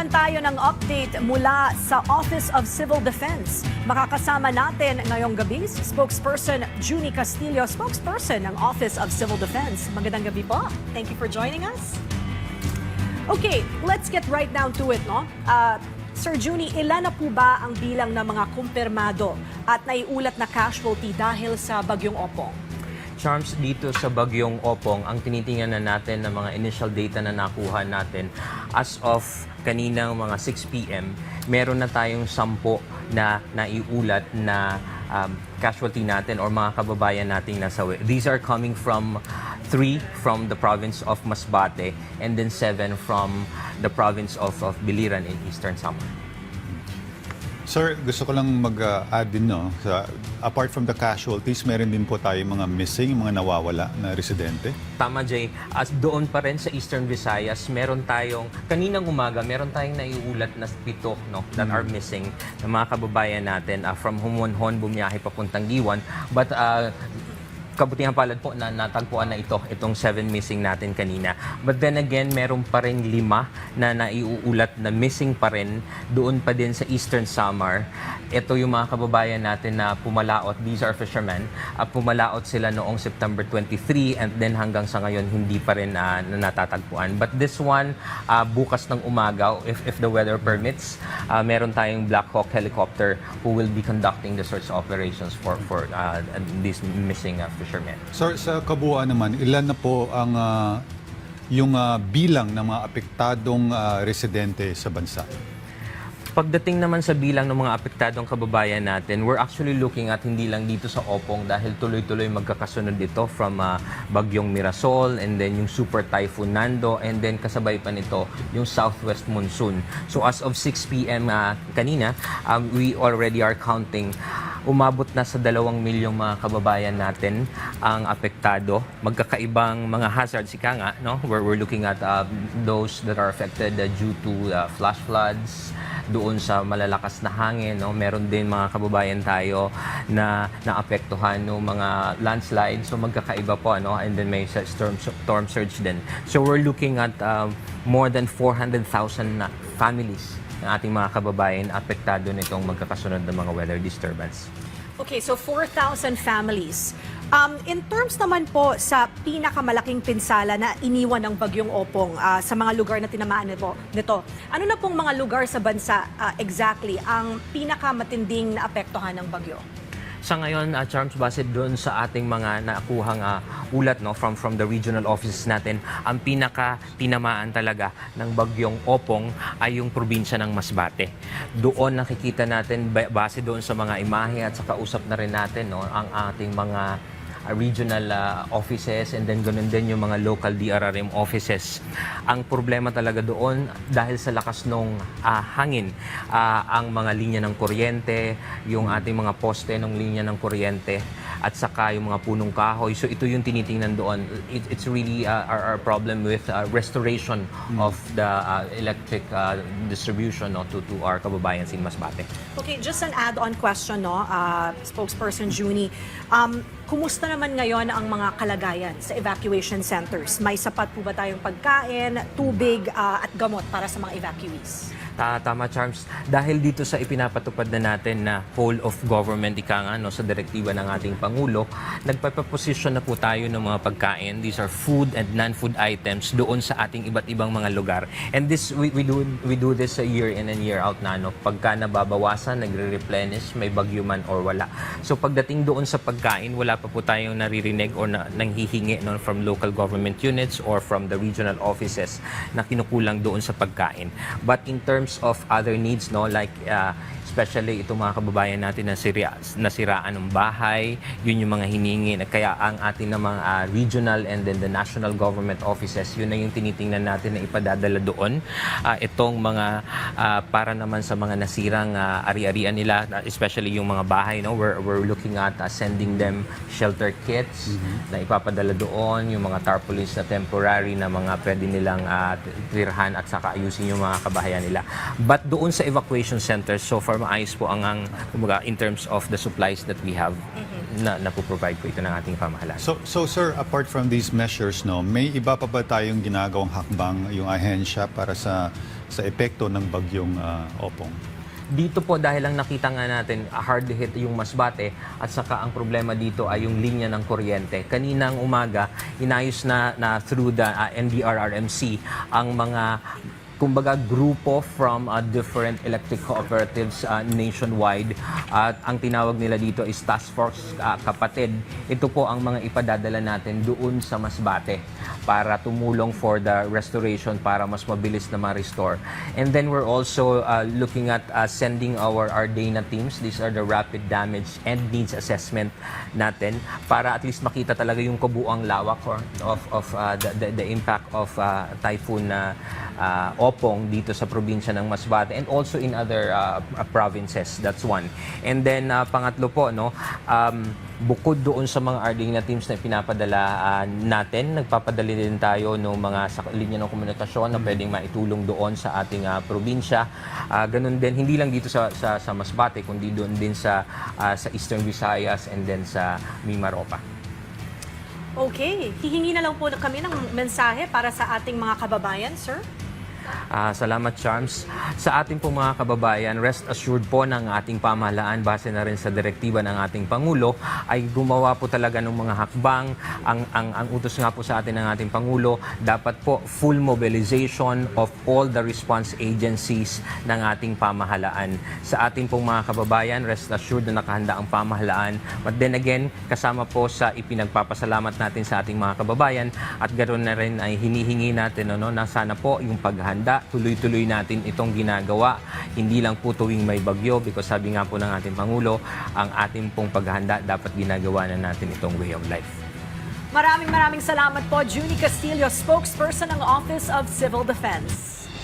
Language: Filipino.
naman tayo ng update mula sa Office of Civil Defense. Makakasama natin ngayong gabi si spokesperson Junie Castillo, spokesperson ng Office of Civil Defense. Magandang gabi po. Thank you for joining us. Okay, let's get right down to it, no? Sir Junie, ilan na po ba ang bilang ng mga kumpirmado at naiulat na casualty dahil sa Bagyong Opong? Charms, dito sa Bagyong Opong, ang tinitingnan na natin ng mga initial data na nakuha natin as of kaninang mga 6 p.m., meron na tayong 10 na naiulat na casualty natin or mga kababayan nating nasawi. These are coming from 3 from the province of Masbate and then 7 from the province of Biliran in Eastern Samar. Sir, gusto ko lang mag-add din, no? Apart from the casualties, meron din po tayo mga missing, mga nawawala na residente. Tama, Jay. As doon pa rin sa Eastern Visayas, meron tayong, kaninang umaga, meron tayong naiulat na 7 no, that are missing ng mga kababayan natin from Humonhon, bumiyahe papuntang Giwan. But kabutihan palad po na natagpuan na itong 7 missing natin kanina. But then again, meron pa rin 5 na naiuulat na missing pa rin doon pa din sa Eastern Samar. Ito yung mga kababayan natin na pumalaot, these are fishermen, pumalaot sila noong September 23 and then hanggang sa ngayon hindi pa rin natatagpuan. But this one, bukas ng umaga, if the weather permits, meron tayong Black Hawk helicopter who will be conducting the search operations for these missing fishermen. Sir, sa kabuuan naman, ilan na po ang yung bilang ng mga apektadong residente sa bansa? Pagdating naman sa bilang ng mga apektadong kababayan natin, we're actually looking at hindi lang dito sa Opong dahil tuloy-tuloy magkakasunod dito from Bagyong Mirasol and then yung Super Typhoon Nando and then kasabay pa nito yung Southwest Monsoon. So as of 6 p.m. Kanina, we already are counting umabot na sa 2 milyong mga kababayan natin ang apektado. Magkakaibang mga hazards, ika nga, no? We're looking at those that are affected due to flash floods, doon sa malalakas na hangin, no? Meron din mga kababayan tayo na naapektuhan ng mga landslides, so magkakaiba po, no? And then may storm surge din. So we're looking at more than 400,000 families ng ating mga kababayan apektado nitong magkakasunod ng mga weather disturbance. Okay, so 4,000 families. In terms naman po sa pinakamalaking pinsala na iniwan ng Bagyong Opong sa mga lugar na tinamaan nito, ano na pong mga lugar sa bansa exactly ang pinakamatinding naapektuhan ng bagyo? Sa ngayon, Charms, base doon sa ating mga nakuhang ulat, no, from the regional offices natin, ang pinaka-tinamaan talaga ng Bagyong Opong ay yung probinsya ng Masbate. Doon nakikita natin, base doon sa mga imahe at sa kausap na rin natin, no, ang ating mga regional offices and then ganun din yung mga local DRRM offices. Ang problema talaga doon dahil sa lakas ng hangin, ang mga linya ng kuryente, yung ating mga poste ng linya ng kuryente at saka yung mga punong kahoy. So ito yung tinitingnan doon. It's really our problem with restoration of the electric distribution, no, to our kababayans in Masbate. Okay, just an add-on question, no, spokesperson Junie. Kumusta naman ngayon ang mga kalagayan sa evacuation centers? May sapat po ba tayong pagkain, tubig at gamot para sa mga evacuees? Tama, Charms. Dahil dito sa ipinapatupad na natin na whole of government, ika nga, no, sa direktiba ng ating Pangulo, nagpapaposisyon na po tayo ng mga pagkain. These are food and non-food items doon sa ating iba't ibang mga lugar. And this we do this year in and year out na, no? Pagka nababawasan, nagre-replenish, may bagyo man or wala. So pagdating doon sa pagkain, wala pa po tayong naririnig or nanghihingi, no, from local government units or from the regional offices na kinukulang doon sa pagkain. But in terms of other needs, no, like especially itong mga kababayan natin na nasiraan ng bahay, yun yung mga hiningi. Kaya ang ating na mga regional and then the national government offices, yun na yung tinitingnan natin na ipadadala doon. Itong mga para naman sa mga nasirang ari-arian nila, especially yung mga bahay, no, we're looking at sending them shelter kits na ipapadala doon, yung mga tarpaulins na temporary na mga pwede nilang tirhan at saka ayusin yung mga kabahayan nila. But doon sa evacuation centers, so far maayos po ang in terms of the supplies that we have na provide po ito ng ating pamahalaan. So sir, apart from these measures, no, may iba pa ba tayong ginagawang hakbang yung ahensya para sa sa epekto ng bagyong Opong? Dito po dahil lang nakita nga natin hard hit yung Masbate at saka ang problema dito ay yung linya ng kuryente. Kaninang umaga, inayos na through the NDRRMC ang mga kumbaga grupo from different electric cooperatives nationwide at ang tinawag nila dito is Task Force Kapatid. Ito po ang mga ipadadala natin doon sa Masbate para tumulong for the restoration para mas mabilis na ma-restore. And then we're also looking at sending our RDNA teams. These are the rapid damage and needs assessment natin para at least makita talaga yung kabuuang lawak of the impact of typhoon Opong dito sa probinsya ng Masbate and also in other provinces. That's one. And then pangatlo po, no, bukod doon sa mga RDNA teams na pinapadala natin, nagpapadali din tayo ng mga sa linya ng komunikasyon na pwedeng maitulong doon sa ating probinsya. Ganun din, hindi lang dito sa Masbate, kundi doon din sa Eastern Visayas and then sa Mimaropa. Okay, hihingi na lang po kami ng mensahe para sa ating mga kababayan, sir. Salamat, Charms. Sa ating pong mga kababayan, rest assured po ng ating pamahalaan base na rin sa direktiba ng ating Pangulo ay gumawa po talaga ng mga hakbang. Ang utos nga po sa atin ng ating Pangulo, dapat po full mobilization of all the response agencies ng ating pamahalaan. Sa ating pong mga kababayan, rest assured na nakahanda ang pamahalaan. But then again, kasama po sa ipinagpapasalamat natin sa ating mga kababayan at ganoon na rin ay hinihingi natin na sana po yung paghahanda, tuloy-tuloy natin itong ginagawa. Hindi lang po tuwing may bagyo because sabi nga po ng ating Pangulo, ang ating pong paghahanda dapat ginagawa na natin itong way of life. Maraming salamat po, Junie Castillo, spokesperson ng Office of Civil Defense.